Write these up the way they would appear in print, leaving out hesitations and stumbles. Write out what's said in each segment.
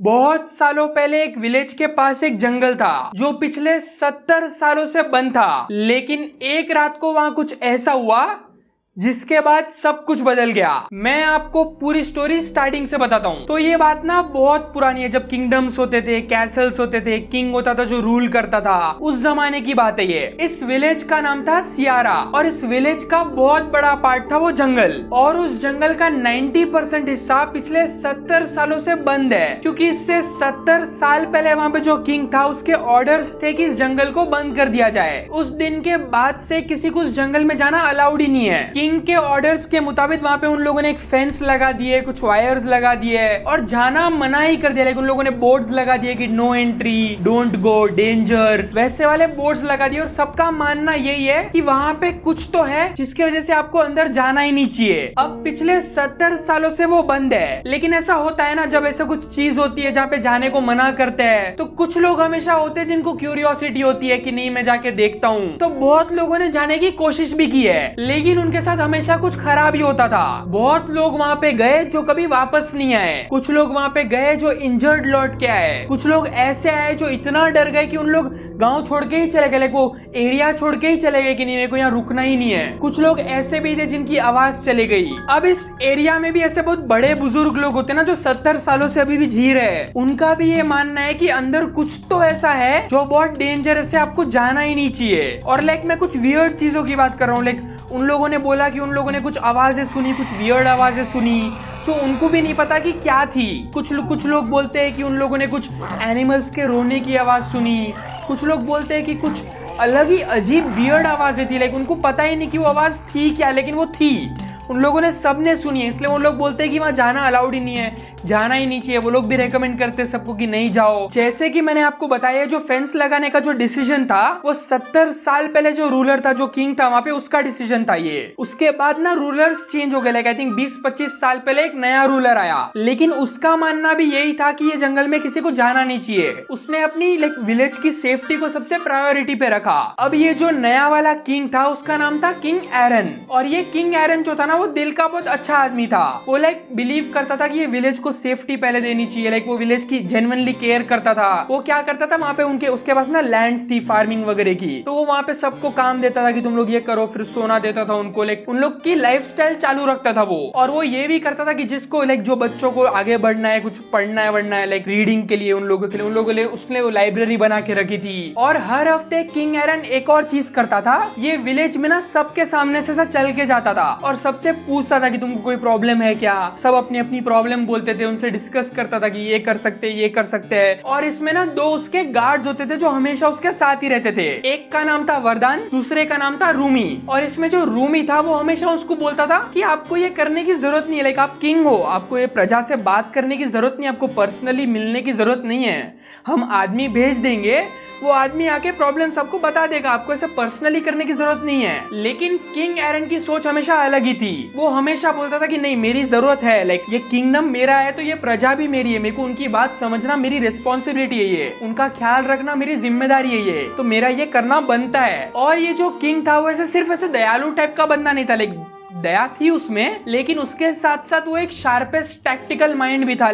बहुत सालों पहले एक विलेज के पास एक जंगल था जो पिछले 70 सालों से बंद था। लेकिन एक रात को वहां कुछ ऐसा हुआ जिसके बाद सब कुछ बदल गया। मैं आपको पूरी स्टोरी स्टार्टिंग से बताता हूँ। तो ये बात ना बहुत पुरानी है, जब किंगडम्स होते थे, कैसल्स होते थे, किंग होता था जो रूल करता था, उस जमाने की बात है ये। इस विलेज का नाम था सियारा और इस विलेज का बहुत बड़ा पार्ट था वो जंगल। और उस जंगल का 90% हिस्सा पिछले 70 सालों से बंद है, क्योंकि इससे 70 साल पहले वहाँ पे जो किंग था उसके ऑर्डर्स थे कि इस जंगल को बंद कर दिया जाए। उस दिन के बाद से किसी को उस जंगल में जाना अलाउड ही नहीं है। किंग के ऑर्डर्स के मुताबिक वहाँ पे उन लोगों ने एक फेंस लगा दिए, कुछ वायर्स लगा दिए और जाना मना ही कर दिया। लेकिन उन लोगों ने बोर्ड्स लगा दिए कि no entry, don't go, danger, वैसे वाले बोर्ड्स लगा दिए। और सबका मानना यही है कि वहाँ पे कुछ तो है जिसकी वजह से आपको अंदर जाना ही नहीं चाहिए। अब पिछले 70 सालों से वो बंद है। लेकिन ऐसा होता है ना, जब ऐसा कुछ चीज होती है जहाँ पे जाने को मना करते हैं, तो कुछ लोग हमेशा होते हैं जिनको क्यूरियोसिटी होती है कि नहीं मैं जाके देखता हूँ। तो बहुत लोगों ने जाने की कोशिश भी की है, लेकिन उनके साथ हमेशा कुछ खराब ही होता था। बहुत लोग वहाँ पे गए जो कभी वापस नहीं आए, कुछ लोग वहाँ पे गए जो इंजर्ड लौट के आए, कुछ लोग ऐसे आए जो इतना डर गए कि उन लोग गांव छोड़ के ही चले गए, वो एरिया छोड़ के ही चले गए कि नहीं मेरे को यहाँ रुकना ही नहीं है। कुछ लोग ऐसे भी थे जिनकी आवाज चली गई। अब इस एरिया में भी ऐसे बहुत बड़े बुजुर्ग लोग होते ना जो 70 सालों से अभी भी जी रहे हैं, उनका भी ये मानना है कि अंदर कुछ तो ऐसा है जो बहुत डेंजरस है, आपको जाना ही नहीं चाहिए। और मैं कुछ वियर्ड चीजों की बात कर रहा हूँ। उन लोगों ने बोला कि उन लोगों ने कुछ आवाजें सुनी, कुछ वियर्ड आवाजें सुनी जो उनको भी नहीं पता कि क्या थी। कुछ लोग बोलते हैं कि उन लोगों ने कुछ एनिमल्स के रोने की आवाज सुनी, कुछ लोग बोलते हैं कि कुछ अलग ही अजीब वियर्ड आवाजें थी। उनको पता ही नहीं कि वो आवाज थी क्या, लेकिन वो थी। उन लोगों ने सबने सुनी है, इसलिए वो लोग बोलते हैं कि वहां जाना अलाउड ही नहीं है, जाना ही नहीं चाहिए। वो लोग भी रेकमेंड करते हैं सबको कि नहीं जाओ। जैसे कि मैंने आपको बताया, जो फेंस लगाने का जो डिसीजन था वो 70 साल पहले जो रूलर था, जो किंग था वहां पे, उसका डिसीजन था ये। उसके बाद ना रूलर्स चेंज हो गए। आई थिंक 20-25 साल पहले एक नया रूलर आया, लेकिन उसका मानना भी यही था कि ये जंगल में किसी को जाना नहीं चाहिए। उसने अपनी विलेज की सेफ्टी को सबसे प्रायोरिटी पे रखा। अब ये जो नया वाला किंग था उसका नाम था किंग एरन। और ये किंग एरन जो था ना, वो दिल का बहुत अच्छा आदमी था। वो बिलीव करता था कि ये विलेज को सेफ्टी पहले देनी चाहिए। वो विलेज की जेन्युइनली केयर करता था। वो क्या करता था, वहां पे उसके पास ना लैंड्स थी फार्मिंग वगैरह की, तो वो वहां पे सबको काम देता था कि तुम लोग ये करो, फिर सोना देता था उनको। उन लोग की लाइफस्टाइल चालू रखता था वो। और वो ये भी करता था कि जिसको जो बच्चों को आगे बढ़ना है, कुछ पढ़ना है वढ़ना है, रीडिंग के लिए, उन लोगों के लिए उसने वो लाइब्रेरी बना के रखी थी। और हर हफ्ते किंग एरन एक और चीज करता था, ये विलेज में ना सबके सामने से चल के जाता था और सबसे पूछता था कि तुमको कोई प्रॉब्लम है क्या। सब अपनी अपनी प्रॉब्लम बोलते थे, उनसे डिस्कस करता था कि ये कर सकते हैं। और इसमें ना 2 उसके गार्ड्स होते थे जो हमेशा उसके साथ ही रहते थे। एक का नाम था वरदान, दूसरे का नाम था रूमी। और इसमें जो रूमी था वो हमेशा उसको बोलता था कि आपको ये करने की जरूरत नहीं है, आप किंग हो, आपको ये प्रजा से बात करने की जरूरत नहीं है, आपको पर्सनली मिलने की जरूरत नहीं है, हम आदमी भेज देंगे, वो आदमी आके प्रॉब्लम सबको बता देगा, आपको ऐसा पर्सनली करने की जरूरत नहीं है। लेकिन किंग एरन की सोच हमेशा अलग ही थी। वो हमेशा बोलता था कि नहीं, मेरी जरूरत है, ये किंगडम मेरा है तो ये प्रजा भी मेरी है, मेरे को उनकी बात समझना मेरी रिस्पॉन्सिबिलिटी है, ये उनका ख्याल रखना मेरी जिम्मेदारी है, ये तो मेरा ये करना बनता है। और ये जो किंग था वो सिर्फ ऐसे दयालु टाइप का बंदा नहीं था, दया थी उसमें, लेकिन उसके साथ साथ वो एक शार्पेस्ट टैक्टिकल माइंड भी था।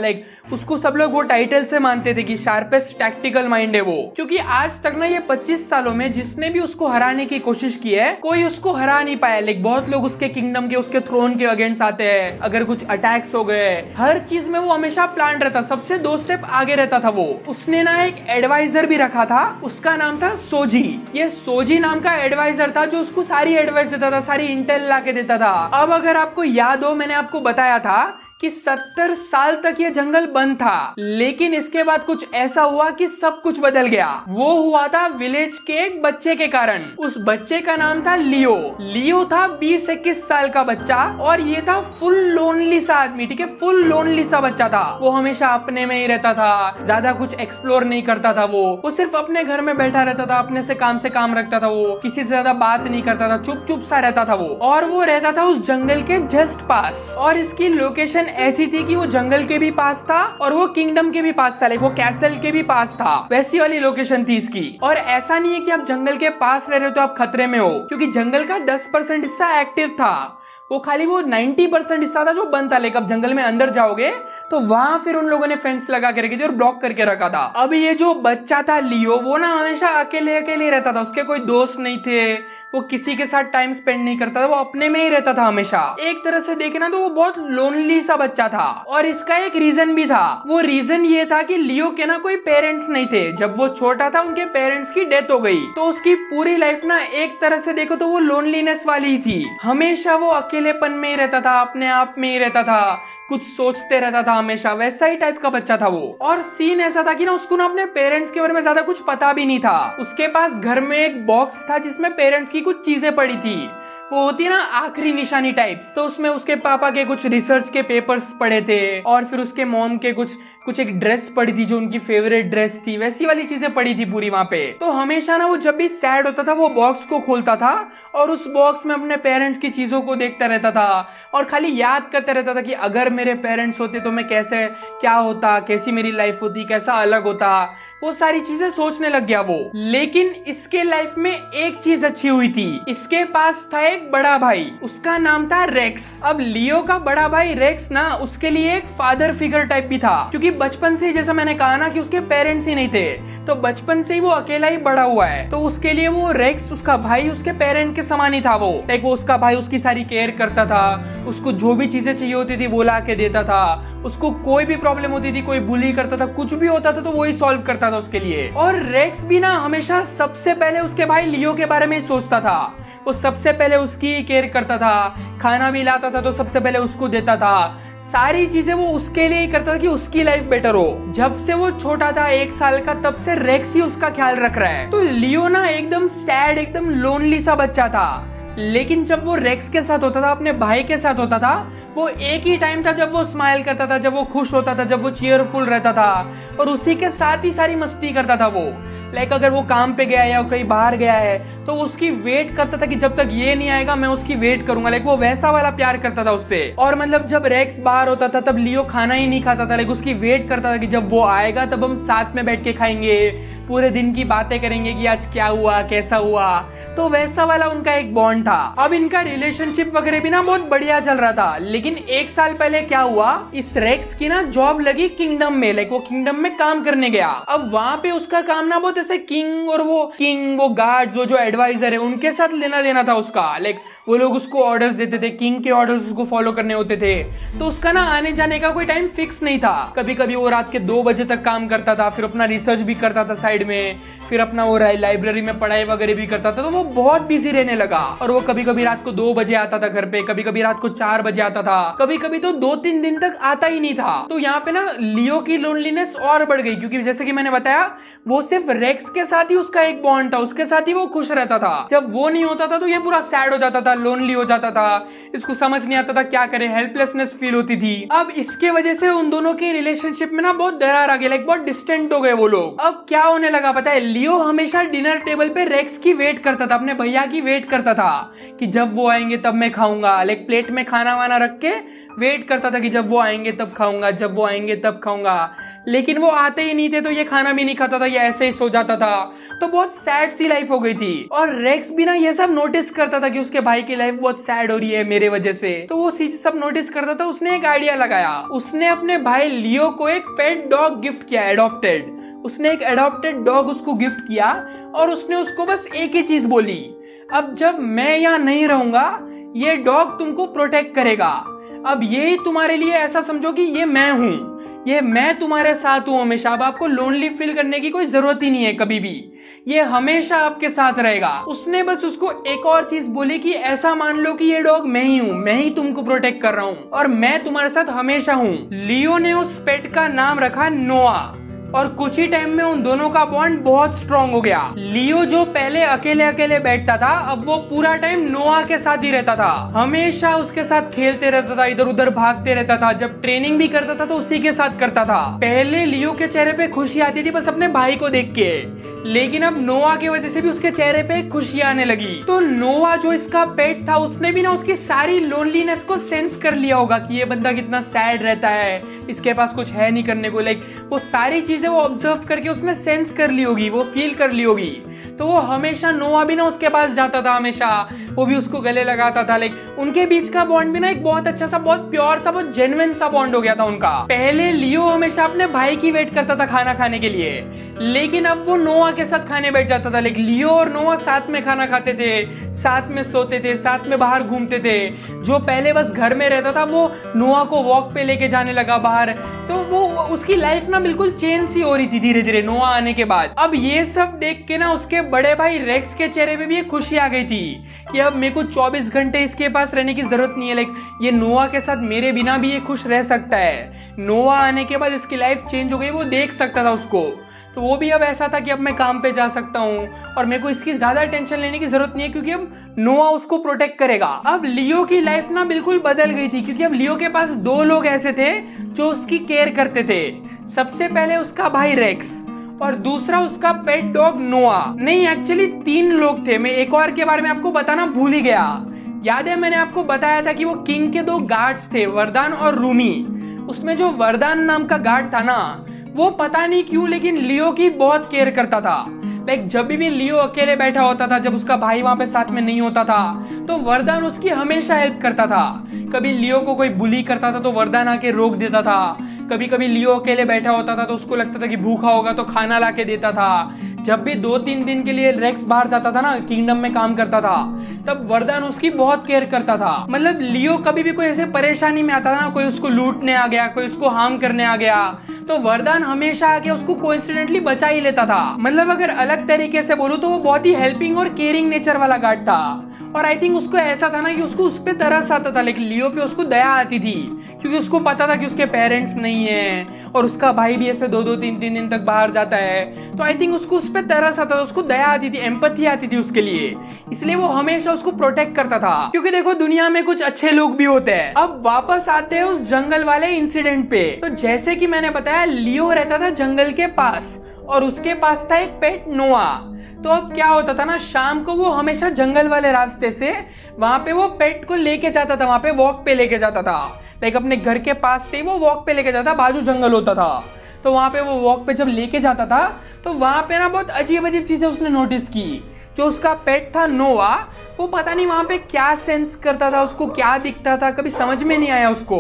उसको सब लोग वो टाइटल से मानते थे कि शार्पेस्ट टैक्टिकल माइंड है वो। क्योंकि आज तक ना ये 25 सालों में जिसने भी उसको हराने की कोशिश की है, कोई उसको हरा नहीं पाया। बहुत लोग उसके किंगडम के, उसके थ्रोन के अगेंस्ट आते हैं, अगर कुछ अटैक्स हो गए, हर चीज में वो हमेशा प्लान रहता, सबसे 2 स्टेप आगे रहता था वो। उसने ना एक एडवाइजर भी रखा था, उसका नाम था सोजी। ये सोजी नाम का एडवाइजर था जो उसको सारी एडवाइस देता था, सारी इंटेल ला के देता था। अब अगर आपको याद हो, मैंने आपको बताया था कि 70 साल तक ये जंगल बंद था, लेकिन इसके बाद कुछ ऐसा हुआ कि सब कुछ बदल गया। वो हुआ था विलेज के एक बच्चे के कारण। उस बच्चे का नाम था लियो। लियो था 20-21 साल का बच्चा और ये था फुल लोनली सा आदमी, ठीक है, फुल लोनली सा बच्चा था। वो हमेशा अपने में ही रहता था, ज्यादा कुछ एक्सप्लोर नहीं करता था। वो सिर्फ अपने घर में बैठा रहता था, अपने से काम रखता था, वो किसी से ज्यादा बात नहीं करता था, चुप सा रहता था वो। और वो रहता था उस जंगल के जस्ट पास। और इसकी लोकेशन ऐसी थी कि वो जंगल के भी पास था और वो किंगडम के भी पास था, वो कैसल के भी पास था, वैसी वाली लोकेशन थी इसकी। और ऐसा नहीं है कि आप जंगल के पास रह रहे हो तो आप खतरे में हो, क्योंकि जंगल का 10% हिस्सा एक्टिव था, वो खाली वो 90% हिस्सा था जो बंद था। लेकिन अब जंगल में अंदर जाओगे तो वहां फिर उन लोगों ने फेंस लगा के रखी थी और ब्लॉक करके रखा था। अब ये जो बच्चा था लियो, वो ना हमेशा अकेले अकेले रहता था। उसके कोई दोस्त नहीं थे, वो किसी के साथ टाइम स्पेंड नहीं करता था, वो अपने में ही रहता था हमेशा। एक तरह से देखे ना तो वो बहुत लोनली सा बच्चा था। और इसका एक रीजन भी था। वो रीजन ये था कि लियो के ना कोई पेरेंट्स नहीं थे। जब वो छोटा था उनके पेरेंट्स की डेथ हो गई, तो उसकी पूरी लाइफ ना एक तरह से देखो तो वो लोनलीनेस वाली ही थी। हमेशा वो अकेलेपन में ही रहता था, अपने आप में ही रहता था, कुछ सोचते रहता था हमेशा। वैसा ही टाइप का बच्चा था वो। और सीन ऐसा था कि ना उसको ना अपने पेरेंट्स के बारे में ज्यादा कुछ पता भी नहीं था। उसके पास घर में एक बॉक्स था जिसमें पेरेंट्स की कुछ चीजें पड़ी थी। वो होती ना आखिरी निशानी टाइप्स। तो उसमें उसके पापा के कुछ रिसर्च के पेपर्स पड़े थे और फिर उसके मॉम के कुछ एक ड्रेस पड़ी थी जो उनकी फेवरेट ड्रेस थी। वैसी वाली चीजें पड़ी थी पूरी वहां पे। तो हमेशा ना वो जब भी सैड होता था वो बॉक्स को खोलता था और उस बॉक्स में अपने पेरेंट्स की चीजों को देखता रहता था और खाली याद करता रहता था कि अगर मेरे पेरेंट्स होते तो मैं कैसे, क्या होता, कैसी मेरी लाइफ होती, कैसा अलग होता। वो सारी चीजें सोचने लग गया वो। लेकिन इसके लाइफ में एक चीज अच्छी हुई थी। इसके पास था एक बड़ा भाई, उसका नाम था रेक्स। अब लियो का बड़ा भाई रेक्स ना उसके लिए एक फादर फिगर टाइप भी था, क्योंकि बचपन से ही, जैसा मैंने कहा ना कि उसके पेरेंट्स ही नहीं थे, तो बचपन से ही वो अकेला ही बड़ा हुआ है। तो उसके लिए वो रेक्स, उसका भाई, उसके पेरेंट के समान ही था वो। लाइक वो उसका भाई उसकी सारी केयर करता था, उसको जो भी चीजें चाहिए होती थी वो ला के देता था, उसको कोई भी प्रॉब्लम होती थी, कोई बुली करता था, कुछ भी होता था तो वही सॉल्व करता था उसके लिए। और रेक्स भी ना हमेशा सबसे पहले उसके भाई लियो के बारे में ही सोचता था। वो सबसे पहले उसकी केयर करता था, खाना भी लाता था तो सबसे पहले उसको देता था। सारी चीजें वो उसके लिए ही करता था कि उसकी लाइफ बेटर हो। जब से वो छोटा था 1 साल का, तब से रेक्स ही उसका ख्याल रख रहा है। तो लियो ना एकदम सैड, एकदम लोनली सा बच्चा था। लेकिन जब वो रेक्स के साथ होता था, अपने भाई के साथ होता था, वो एक ही टाइम था जब वो स्माइल करता था, जब वो खुश होता था, जब वो चीयरफुल रहता था और उसी के साथ ही सारी मस्ती करता था वो। लाइक अगर वो काम पे गया है या कहीं बाहर गया है तो उसकी वेट करता था कि जब तक ये नहीं आएगा मैं उसकी वेट करूंगा। लाइक वो वैसा वाला प्यार करता था उससे। और मतलब जब रेक्स बाहर होता था तब लियो खाना ही नहीं खाता था। लाइक उसकी वेट करता था कि जब वो आएगा तब हम साथ में बैठ के खाएंगे, पूरे दिन की बातें करेंगे कि आज क्या हुआ, कैसा हुआ। तो वैसा वाला उनका एक बॉन्ड था। अब इनका रिलेशनशिप वगैरह भी ना बहुत बढ़िया चल रहा था। लेकिन 1 साल पहले क्या हुआ, इस रेक्स की ना जॉब लगी किंगडम में। लाइक वो किंगडम में काम करने गया। अब वहां पे उसका काम ना बहुत ऐसे किंग और वो गार्ड्स, वो जो एडवाइजर है, उनके साथ लेना देना था उसका। लाइक वो लोग उसको ऑर्डर्स देते थे, किंग के ऑर्डर्स उसको फॉलो करने होते थे। तो उसका ना आने जाने का कोई टाइम फिक्स नहीं था। कभी कभी वो रात के 2 बजे तक काम करता था, फिर अपना रिसर्च भी करता था साइड में, फिर अपना वो लाइब्रेरी में पढ़ाई वगैरह भी करता था। तो वो बहुत बिजी रहने लगा। और वो कभी कभी रात को 2 बजे आता था घर पे, कभी कभी रात को 4 बजे आता था, कभी कभी तो 2-3 दिन तक आता ही नहीं था। तो यहाँ पे ना लियो की लोनलीनेस और बढ़ गई, क्योंकि जैसे कि मैंने बताया वो सिर्फ रेक्स के साथ ही उसका एक बॉन्ड था, उसके साथ ही वो खुश रहता था। जब वो नहीं होता था तो ये पूरा सैड हो जाता था, लोनली हो जाता था, इसको समझ नहीं आता था क्या करे, हेल्पलेसनेस फील होती थी। अब इसके वजह से उन दोनों के रिलेशनशिप में ना बहुत दरार आ गई। लाइक बहुत डिस्टेंट हो गए वो लोग। अब क्या होने लगा पता है, लियो हमेशा डिनर टेबल पे रेक्स की वेट करता था, अपने भैया की वेट करता था कि जब वो आएंगे तब मैं खाऊंगा। लाइक प्लेट में खाना वाना रख के वेट करता था कि जब वो आएंगे तब खाऊंगा, जब वो आएंगे तब खाऊंगा। लेकिन वो आते ही नहीं थे तो ये खाना भी नहीं खाता था, ये ऐसे ही सो जाता था। तो बहुत सैड सी लाइफ हो गई थी। और रेक्स भी ना ये सब नोटिस करता था कि उसके भाई की लाइफ बहुत सैड हो रही है मेरे वजह से। तो वो सब नोटिस करता था। उसने एक आइडिया लगाया। उसने अपने भाई लियो को एक पेट डॉग गिफ्ट किया, एडॉप्टेड। उसने एक एडॉप्टेड डॉग उसको गिफ्ट किया और उसने उसको बस एक ही चीज बोली, अब जब मैं यहाँ नहीं रहूंगा ये डॉग तुमको प्रोटेक्ट करेगा। अब यही तुम्हारे लिए ऐसा समझो कि ये मैं हूं, ये मैं तुम्हारे साथ हूं हमेशा। अब आपको लोनली फील करने की कोई जरूरत ही नहीं है कभी भी, ये हमेशा आपके साथ रहेगा। उसने बस उसको एक और चीज बोली कि ऐसा मान लो कि ये डॉग मैं ही हूँ, मैं ही तुमको प्रोटेक्ट कर रहा हूँ और मैं तुम्हारे साथ हमेशा हूँ। लियो ने उस पेट का नाम रखा नोआ और कुछ ही टाइम में उन दोनों का बॉन्ड बहुत स्ट्रांग हो गया। लियो जो पहले अकेले अकेले बैठता था अब वो पूरा टाइम नोआ के साथ ही रहता था, हमेशा उसके साथ खेलते रहता था, इधर उधर भागते रहता था। जब ट्रेनिंग भी करता था तो उसी के साथ करता था। पहले लियो के चेहरे पे खुशी आती थी बस अपने भाई को देख के, लेकिन अब नोआ की वजह से भी उसके चेहरे पे खुशी आने लगी। तो नोआ जो इसका पेट था उसने भी ना उसकी सारी लोनलीनेस को सेंस कर लिया होगा कि ये बंदा कितना सैड रहता है, इसके पास कुछ है नहीं करने को। लाइक वो सारी चीजें वो ऑब्जर्व करके उसने सेंस कर ली होगी, वो फील कर ली होगी। तो वो हमेशा नोआ भी ना उसके पास जाता था, हमेशा वो भी उसको गले लगाता था। लाइक उनके बीच का बॉन्ड भी ना एक बहुत अच्छा सा, बहुत प्योर सा, बहुत जेन्युइन सा बॉन्ड हो गया था उनका। पहले लियो हमेशा अपने भाई की वेट करता था खाना खाने के लिए, लेकिन अब वो नोआ के साथ खाने बैठ जाता था। लाइक लियो और नोआ साथ में खाना खाते थे, साथ में सोते थे, साथ में बाहर घूमते थे। जो पहले बस घर में रहता था वो नोआ को वॉक पे लेके जाने लगा बाहर। तो वो उसकी लाइफ ना बिल्कुल चेंज सी हो रही थी धीरे धीरे नोआ आने के बाद। अब ये सब देख के ना उसके बड़े भाई रेक्स के चेहरे पे भी एक खुशी आ गई थी कि अब मेरे को 24 घंटे इसके पास रहने की जरूरत नहीं है। लाइक ये नोआ के साथ मेरे बिना भी ये खुश रह सकता है। नोआ आने के बाद इसकी लाइफ चेंज हो गई, वो देख सकता था उसको। तो वो भी अब ऐसा था कि अब मैं काम पे जा सकता हूँ और मेरे को इसकी ज्यादा टेंशन लेने की जरूरत नहीं है, क्योंकि अब नोआ उसको प्रोटेक्ट करेगा। अब लियो की लाइफ ना बिल्कुल बदल गई थी, क्योंकि अब लियो के पास 2 लोग ऐसे थे जो उसकी केयर करते थे। सबसे पहले उसका भाई रेक्स और दूसरा उसका पेट डॉग नोआ। नहीं, एक्चुअली 3 लोग थे। मैं एक और के बारे में आपको बताना भूल ही गया। याद है मैंने आपको बताया था कि वो किंग के 2 गार्ड्स थे, वरदान और रूमी। उसमें जो वरदान नाम का गार्ड था ना, वो पता नहीं क्यों लेकिन लियो की बहुत केयर करता था। लाइक जब भी लियो अकेले बैठा होता था, जब उसका भाई वहां पे साथ में नहीं होता था, तो वरदान उसकी हमेशा हेल्प करता था। कभी लियो को कोई बुली करता था तो वरदान आके रोक देता था। कभी कभी लियो अकेले बैठा होता था तो उसको लगता था कि भूखा होगा तो खाना ला के देता था। जब भी 2-3 दिन के लिए रेक्स बाहर जाता था ना, किंगडम में काम करता था, तब वरदान उसकी बहुत केयर करता था। मतलब लियो कभी भी कोई ऐसे परेशानी में आता था ना, कोई उसको लूटने आ गया, कोई उसको हार्म करने आ गया, तो वरदान हमेशा आके उसको कोइंसिडेंटली बचा ही लेता था। मतलब अगर अलग तरीके से बोलूं तो वो बहुत ही हेल्पिंग और केयरिंग नेचर वाला गार्ड था। और आई थिंक उसको ऐसा था ना कि उसको उस पर तरस आता था, लेकिन लियो पे उसको दया आती थी, क्योंकि उसको पता था कि उसके पेरेंट्स नहीं है और उसका भाई भी ऐसे 2-3 दिन तक बाहर जाता है। तो आई थिंक उसको उस पर तरस आता था, उसको दया आती थी, एम्पैथी आती थी उसके लिए। इसलिए वो हमेशा उसको प्रोटेक्ट करता था, क्योंकि देखो दुनिया में कुछ अच्छे लोग भी होते हैं। अब वापस आते हैं उस जंगल वाले इंसिडेंट पे। तो जैसे कि मैंने बताया, लियो रहता था जंगल के पास और उसके पास था एक पेट नोआ। तो अब क्या होता था ना, शाम को वो हमेशा जंगल वाले रास्ते से वहां पे वो पेट को लेके जाता था, वहां पे वॉक पे लेके जाता था। लाइक अपने घर के पास से वो वॉक पे लेके जाता, बाजू जंगल होता था। तो वहां पे वो वॉक पे जब लेके जाता था तो वहां पे ना बहुत अजीब अजीब चीजें उसने नोटिस की। जो उसका पेट था नोआ, वो पता नहीं वहां पे क्या सेंस करता था, उसको क्या दिखता था, कभी समझ में नहीं आया उसको।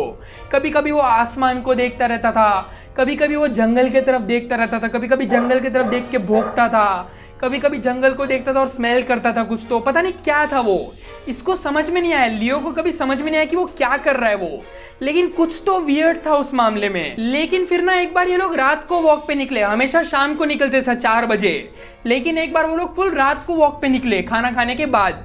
कभी कभी वो आसमान को देखता रहता था, कभी कभी वो जंगल की तरफ देखता रहता था, कभी कभी जंगल की तरफ देख के भौंकता था, कभी कभी जंगल को देखता था और स्मेल करता था कुछ। तो पता नहीं क्या था वो, इसको समझ में नहीं आया। लियो को कभी समझ में नहीं आया कि वो क्या कर रहा है वो, लेकिन कुछ तो वियर्ड था उस मामले में। लेकिन फिर ना एक बार ये लोग रात को वॉक पे निकले, हमेशा शाम को निकलते थे 4 बजे, लेकिन एक बार वो लोग फुल रात को वॉक पे निकले खाना खाने के बाद।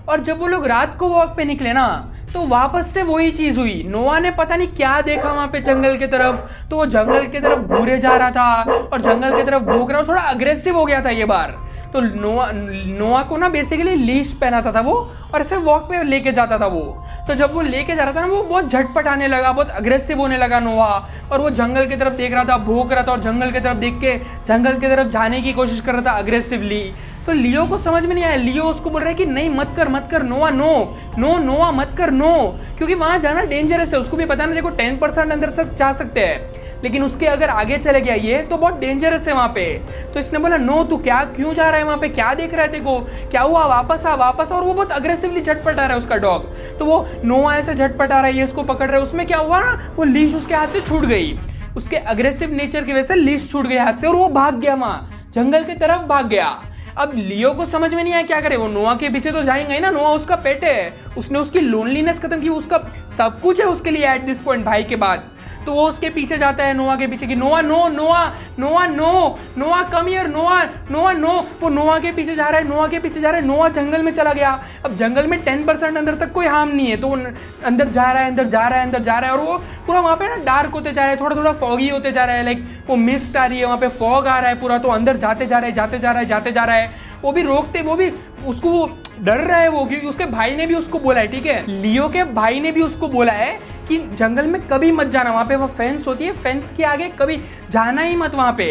और जब वो लोग रात को वॉक पे निकले ना, तो वापस से वही चीज हुई। नोआ ने पता नहीं क्या देखा वहां पे जंगल की तरफ, तो वो जंगल की तरफ घूरे जा रहा था और जंगल की तरफ भौंक रहा, थोड़ा अग्रेसिव हो गया था ये बार। तो नोआ को ना बेसिकली लीश पहनाता था वो और ऐसे वॉक पे लेके जाता था वो। तो जब वो लेके जा रहा था ना, वो बहुत झटपट आने लगा, बहुत अग्रेसिव होने लगा नोआ, और वो जंगल की तरफ देख रहा था, भौंक रहा था, और जंगल की तरफ देख के जंगल की तरफ जाने की कोशिश कर रहा था अग्रेसिवली। तो लियो को समझ में नहीं आया। लियो उसको बोल रहा है कि नहीं मत कर नोआ, नो नोआ मत कर, नो, क्योंकि वहां जाना डेंजरस है। उसको भी पता ना, देखो 10% अंदर तक जा सकते हैं, लेकिन उसके अगर आगे चले गया ये तो बहुत डेंजरस है वहां पे। तो इसने बोला नो, तू क्यों जा रहा है वहां पे, क्या देख रहा है तेको, क्या हुआ, वापस आ। और वो बहुत अग्रेसिवली झटपट आ रहा है उसका डॉग। तो वो नोआ ऐसे झटपट आ रहा है, ये उसको पकड़ रहा है। उसमें क्या हुआ ना, वो लीश उसके हाथ से छूट गई, उसके अग्रेसिव नेचर की वजह से लीश छूट गई हाथ से, और वो भाग गया, वहां जंगल की तरफ भाग गया। अब लियो को समझ में नहीं आया क्या करे, वो नोआ के पीछे तो जाएंगे ही ना, नोआ उसका पेट है, उसने उसकी लोनलीनेस खत्म की, उसका सब कुछ है उसके लिए एट दिस पॉइंट भाई के बाद। तो वो उसके पीछे जाता है, नोआ के पीछे कि नोआ नो, नोआ कम हियर, नोआ नो। वो नोआ के पीछे जा रहा है, नोआ जंगल में चला गया। अब जंगल में 10% अंदर तक कोई हार्म नहीं है, तो वो अंदर जा रहा है, और वो पूरा वहां पे ना डार्क होते जा रहा है, थोड़ा थोड़ा फॉगी होते जा रहा है। लाइक वो मिस्ट आ रही है, वहां पे फॉग आ रहा है पूरा, तो अंदर जाते जा रहा है। वो भी रोकते, वो भी उसको वो डर रहा है वो, क्योंकि उसके भाई ने भी उसको बोला है, ठीक है, लियो के भाई ने भी उसको बोला है कि जंगल में कभी मत जाना, वहां पे वो फेंस होती है, फेंस के आगे कभी जाना ही मत वहां पे।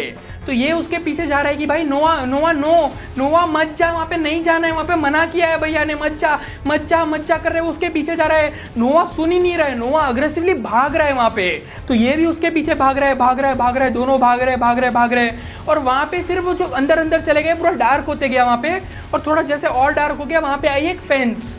तो ये उसके पीछे जा रहा है कि भाई नोआ मत जा, वहां पे नहीं जाना है, वहां पे मना किया है भैया ने, मत जा कर रहे, उसके पीछे जा रहा है। नोआ सुन ही नहीं रहा है, नोआ अग्रेसिवली भाग रहा है वहां पे, तो ये भी उसके पीछे भाग रहा है, दोनों भाग रहे। और वहां पे फिर वो जो अंदर चले गए, पूरा डार्क होते गया वहां पे, और थोड़ा जैसे और डार्क हो गया, वहां पे आई एक फेंस।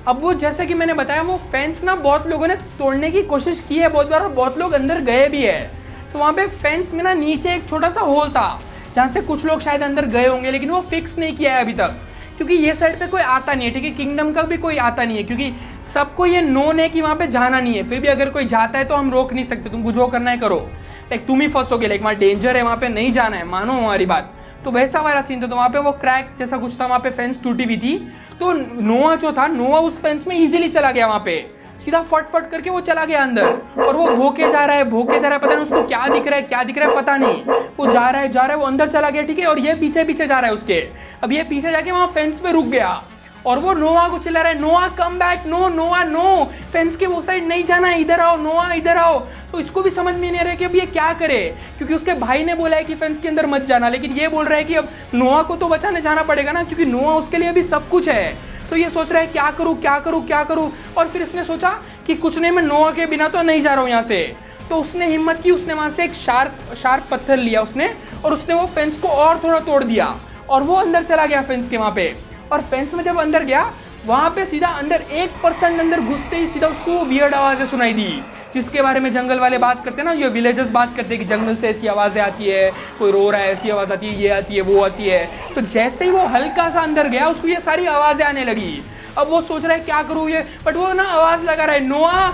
अब वो जैसे कि मैंने बताया वो फेंस ना बहुत लोगों ने तोड़ने की कोशिश की है बहुत बार, और बहुत लोग अंदर गए भी है। तो वहाँ पे फेंस में ना नीचे एक छोटा सा होल था जहाँ से कुछ लोग शायद अंदर गए होंगे, लेकिन वो फिक्स नहीं किया है अभी तक, क्योंकि ये साइड पे कोई आता नहीं है, ठीक है। किंगडम का भी कोई आता नहीं है, क्योंकि सबको ये नोन है कि वहाँ पे जाना नहीं है। फिर भी अगर कोई जाता है तो हम रोक नहीं सकते, तुमको जो करना है करो। लाइक तुम ही फंसोगे, लाइक वहाँ डेंजर है, वहाँ पे नहीं जाना है, मानो हमारी बात। तो वैसा वाला सीन था। तो वहाँ पे वो क्रैक जैसा कुछ था, वहाँ पे फेंस टूटी हुई थी। तो नोआ जो था, नोआ उस फेंस में इजीली चला गया, वहाँ पे सीधा फट फट करके वो चला गया अंदर। और वो भोके जा रहा है, भोके जा रहा है, पता नहीं उसको क्या दिख रहा है, क्या दिख रहा है पता नहीं। वो जा रहा है, वो अंदर चला गया, ठीक है। और ये पीछे पीछे जा रहा है उसके। अब ये पीछे जाके वहाँ फेंस पे रुक गया और वो नोआ को चिल्ला रहा है, नोआ कम बैक, नो नोआ नो, फेंस के वो साइड नहीं जाना है, इधर आओ नोआ, इधर आओ। तो इसको भी समझ में नहीं आ रहा है कि अब ये क्या करे, क्योंकि उसके भाई ने बोला है कि फेंस के अंदर मत जाना, लेकिन ये बोल रहा है कि अब नोआ को तो बचाने जाना पड़ेगा ना, क्योंकि नोआ उसके लिए अभी सब कुछ है। तो ये सोच रहा है क्या करूँ क्या करूँ क्या करूँ। और फिर इसने सोचा कि कुछ नहीं, मैं नोआ के बिना तो नहीं जा रहा हूँ यहाँ से। तो उसने हिम्मत की, उसने वहाँ से एक शार्प पत्थर लिया उसने, और उसने वो फेंस को और थोड़ा तोड़ दिया और वो अंदर चला गया फेंस के वहाँ पे। और फेंस में जब अंदर गया, वहाँ पे सीधा अंदर 1% अंदर घुसते ही सीधा उसको वियर्ड आवाज़ें सुनाई दी, जिसके बारे में जंगल वाले बात करते हैं ना, ये विलेजर्स बात करते हैं कि जंगल से ऐसी आवाज़ें आती है, कोई रो रहा है ऐसी आवाज़ आती है, ये आती है वो आती है। तो जैसे ही वो हल्का सा अंदर गया, उसको ये सारी आवाज़ें आने लगी। अब वो सोच रहा है क्या करूँ ये, बट वो ना आवाज़ लगा रहा है, नोआ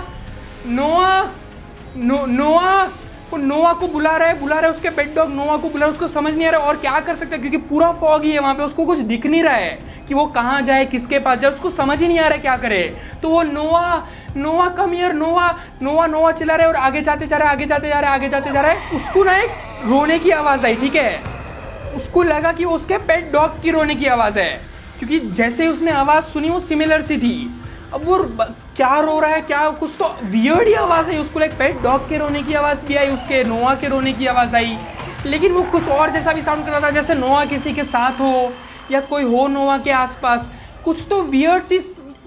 नोआ नोआ। वो नोआ को बुला रहा है, उसके पेट डॉग नोआ को बुला रहा है। उसको समझ नहीं आ रहा और क्या कर सकता है, क्योंकि पूरा फॉग ही है वहाँ पे, उसको कुछ दिख नहीं रहा है कि वो कहाँ जाए, किसके पास जाए, उसको समझ ही नहीं आ रहा है क्या करे। तो वो नोआ कम हियर, नोआ चिल्ला रहा है और आगे जाते जा रहा है। उसको ना एक रोने की आवाज़ आई, ठीक है। उसको लगा कि वो उसके पेट डॉग की रोने की आवाज़ है, क्योंकि जैसे ही उसने आवाज़ सुनी वो सिमिलर सी थी। अब वो क्या रो रहा है, क्या कुछ तो वियर्ड ही आवाज़ आई उसको, लाइक पेट डॉग के रोने की आवाज़ भी आई, उसके नोआ के रोने की आवाज़ आई, लेकिन वो कुछ और जैसा भी साउंड कर रहा था, जैसे नोआ किसी के साथ हो या कोई हो नोआ के आसपास। कुछ तो वियर्ड सी,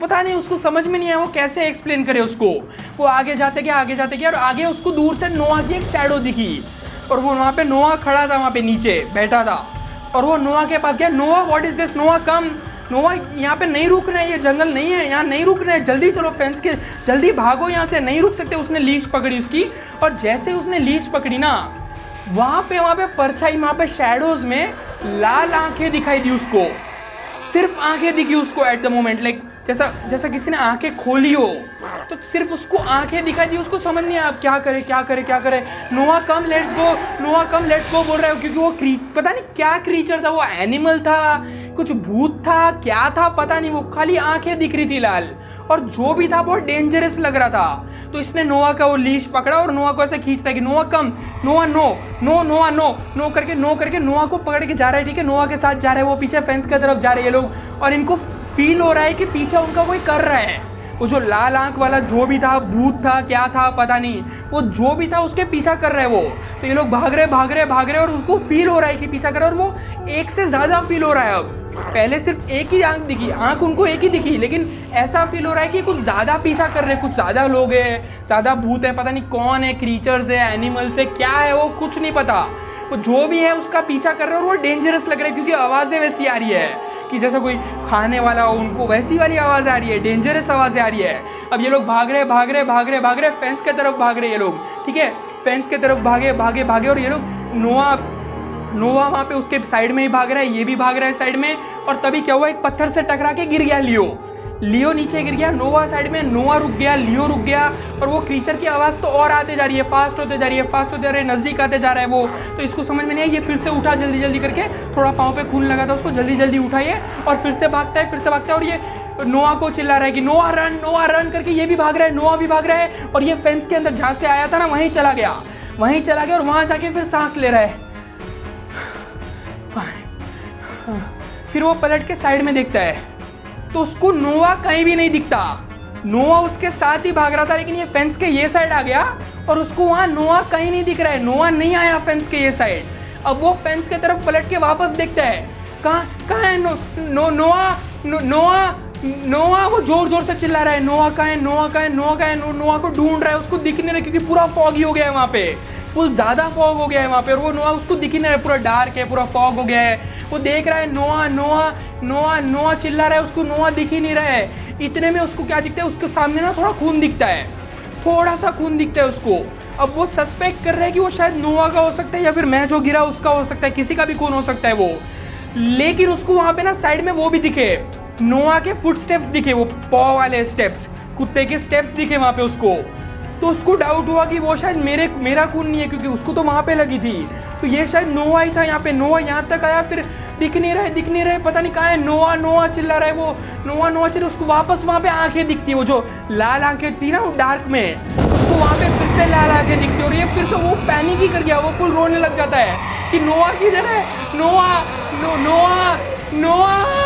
पता नहीं, उसको समझ में नहीं आया वो कैसे एक्सप्लेन करे उसको। वो आगे जाते गया और आगे उसको दूर से नोआ की एक शैडो दिखी, और वो वहाँ पे नोआ खड़ा था, वहाँ पे नीचे बैठा था। और वो नोआ के पास गया, नोआ व्हाट इज दिस, नोआ कम, नोआ यहाँ पे नहीं रुकना है, ये जंगल नहीं है, यहाँ नहीं रुकना है, जल्दी चलो फेंस के, जल्दी भागो यहाँ से, नहीं रुक सकते। उसने लीश पकड़ी उसकी, और जैसे उसने लीश पकड़ी ना, वहाँ पे परछाई, वहाँ पे शैडोज में लाल आंखें दिखाई दी उसको, सिर्फ आंखें दिखी उसको एट द मोमेंट, लाइक जैसा किसी ने आंखें खोली हो, तो सिर्फ उसको आंखें दिखाई दी। उसको समझ नहीं आया अब क्या करे। नोआ कम लेट्स गो बोल रहा है, क्योंकि वो पता नहीं क्या क्रीचर था, वो एनिमल था, कुछ भूत था, क्या था पता नहीं, वो खाली आंखें दिख रही थी लाल, और जो भी था बहुत डेंजरस लग रहा था। तो इसने नोआ का वो लीश पकड़ा और नोआ को ऐसे खींचता है कि नोआ कम, नोआ नो करके नोआ को पकड़ के जा रहा है, ठीक है। नोआ के साथ जा रहा है, वो पीछे फेंस की तरफ जा रहे हैं ये लोग, और इनको फील हो रहा है कि पीछे उनका कोई कर रहा है। वो जो लाल आंख वाला जो भी था, भूत था क्या था पता नहीं, वो जो भी था उसके पीछा कर रहे हैं वो। तो ये लोग भाग रहे और उनको फील हो रहा है कि पीछा कर रहा है, और वो एक से ज़्यादा फील हो रहा है। अब पहले सिर्फ एक ही आंख उनको एक ही दिखी, लेकिन ऐसा फील हो रहा है कि कुछ ज़्यादा पीछा कर रहे हैं, कुछ ज़्यादा लोग हैं, ज़्यादा भूत है, पता नहीं कौन है, क्रीचर्स है, एनिमल्स है, क्या है वो कुछ नहीं पता। वो जो भी है उसका पीछा कर रहे हैं, और वो डेंजरस लग रहा है, क्योंकि आवाज़ें वैसी आ रही है कि जैसा कोई खाने वाला हो, उनको वैसी वाली आवाज़ आ रही है, डेंजरस आवाज़ें आ रही है। अब ये लोग भाग रहे फेंस के तरफ भाग रहे ये लोग, ठीक है। फेंस के तरफ भागे और ये लोग नोआ वहाँ पे उसके साइड में ही भाग रहा है, ये भी भाग रहा है साइड में। और तभी क्या हुआ, एक पत्थर से टकरा के गिर गया लियो नीचे गिर गया, नोआ साइड में, नोआ रुक गया, लियो रुक गया, और वो क्रीचर की आवाज़ तो और आते जा रही है, फास्ट होते जा रही है, नज़दीक आते जा रहा है वो। तो इसको समझ में नहीं है, ये फिर से उठा जल्दी करके, थोड़ा पाँव पे खून लगा था उसको, जल्दी उठाइए, और फिर से भागता है, और ये नोआ को चिल्ला रहा है कि नोआ रन करके, ये भी भाग रहा है, नोआ भी भाग रहा है, और ये फेंस के अंदर जहाँ से आया था ना वहीं चला गया, और वहाँ जाके फिर सांस ले रहा है। फिर वो पलट के साइड में देखता है, तो उसको नोआ कहीं भी नहीं दिखता। नोआ उसके साथ ही भाग रहा था, लेकिन ये फेंस के ये साइड आ गया, और उसको वहाँ नोआ कहीं नहीं दिख रहा है, नोआ नहीं आया फेंस के ये साइड। अब वो फेंस के तरफ पलट के वापस देखता है, कहाँ है नोआ, वो जोर से चिल्ला रहा है, नोआ कहाँ है, नोआ को ढूंढ रहा है, उसको दिख नहीं रहा, क्योंकि पूरा फॉग ही हो गया है वहाँ पे, फुल ज़्यादा फॉग हो गया है वहाँ पे, और वो नोआ उसको दिख ही नहीं रहा है, पूरा डार्क है, पूरा फॉग हो गया है। वो देख रहा है नोआ चिल्ला रहा है, उसको नोआ दिख ही नहीं रहा है। इतने में उसको क्या दिखता है, उसके सामने ना थोड़ा खून दिखता है, थोड़ा सा खून दिखता है उसको। अब वो सस्पेक्ट कर रहा है कि वो शायद नोआ का हो सकता है या फिर मैं जो गिरा उसका हो सकता है, किसी का भी खून हो सकता है वो। लेकिन उसको वहां पे ना साइड में वो भी दिखे, नोआ के फुट स्टेप्स दिखे, वो पॉ वाले स्टेप्स, कुत्ते के स्टेप्स दिखे वहां पे उसको। तो उसको डाउट हुआ कि वो शायद मेरा खून नहीं है, क्योंकि उसको तो वहां पे लगी थी, तो ये शायद नोआ ही था यहाँ पे। नोआ यहाँ तक आया, फिर दिख नहीं रहे, पता नहीं कहाँ है। नोआ नोआ चिल्ला रहा है वो, नोआ नोआ चिल्ला। उसको वापस वहां पे आंखें दिखती है, वो जो लाल आंखें थी ना वो डार्क में, उसको वहां पे फिर से लाल आंखें दिखती है। और ये फिर से वो पैनिक ही कर गया, वो फुल रोने लग जाता है कि नोआ किधर है, नोआ, नोआ, नोआ।